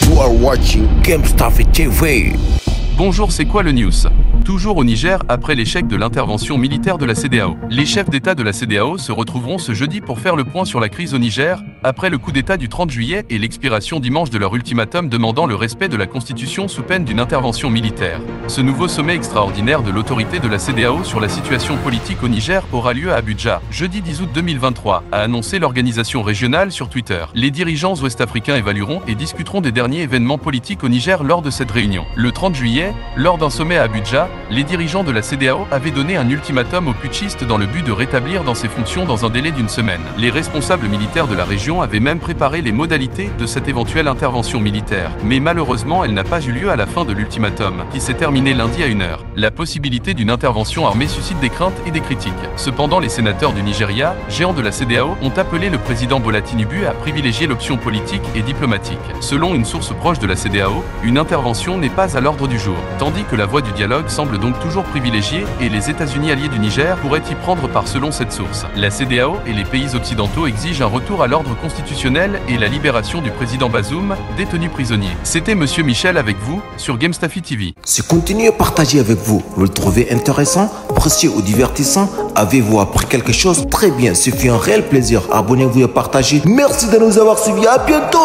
You are watching GameStuff TV. Bonjour, c'est quoi le news? Toujours au Niger, après l'échec de l'intervention militaire de la CEDEAO. Les chefs d'État de la CEDEAO se retrouveront ce jeudi pour faire le point sur la crise au Niger, après le coup d'État du 30 juillet et l'expiration dimanche de leur ultimatum demandant le respect de la Constitution sous peine d'une intervention militaire. Ce nouveau sommet extraordinaire de l'autorité de la CEDEAO sur la situation politique au Niger aura lieu à Abuja, jeudi 10 août 2023, a annoncé l'organisation régionale sur Twitter. Les dirigeants ouest-africains évalueront et discuteront des derniers événements politiques au Niger lors de cette réunion. Le 30 juillet, lors d'un sommet à Abuja, les dirigeants de la CEDEAO avaient donné un ultimatum aux putschistes dans le but de rétablir dans ses fonctions dans un délai d'une semaine. Les responsables militaires de la région avaient même préparé les modalités de cette éventuelle intervention militaire, mais malheureusement elle n'a pas eu lieu à la fin de l'ultimatum, qui s'est terminé lundi à 1h. La possibilité d'une intervention armée suscite des craintes et des critiques. Cependant, les sénateurs du Nigeria, géant de la CEDEAO, ont appelé le président Bola Tinubu à privilégier l'option politique et diplomatique. Selon une source proche de la CEDEAO, une intervention n'est pas à l'ordre du jour, tandis que la voie du dialogue semble donc toujours privilégiée et les États-Unis alliés du Niger pourraient y prendre part selon cette source. La CEDEAO et les pays occidentaux exigent un retour à l'ordre constitutionnel et la libération du président Bazoum, détenu prisonnier. C'était Monsieur Michel avec vous sur GameStuff TV. Si continuez à partager avec vous, vous le trouvez intéressant, précieux ou divertissant, avez-vous appris quelque chose? Très bien, ce fut un réel plaisir. Abonnez-vous et partagez. Merci de nous avoir suivis, à bientôt.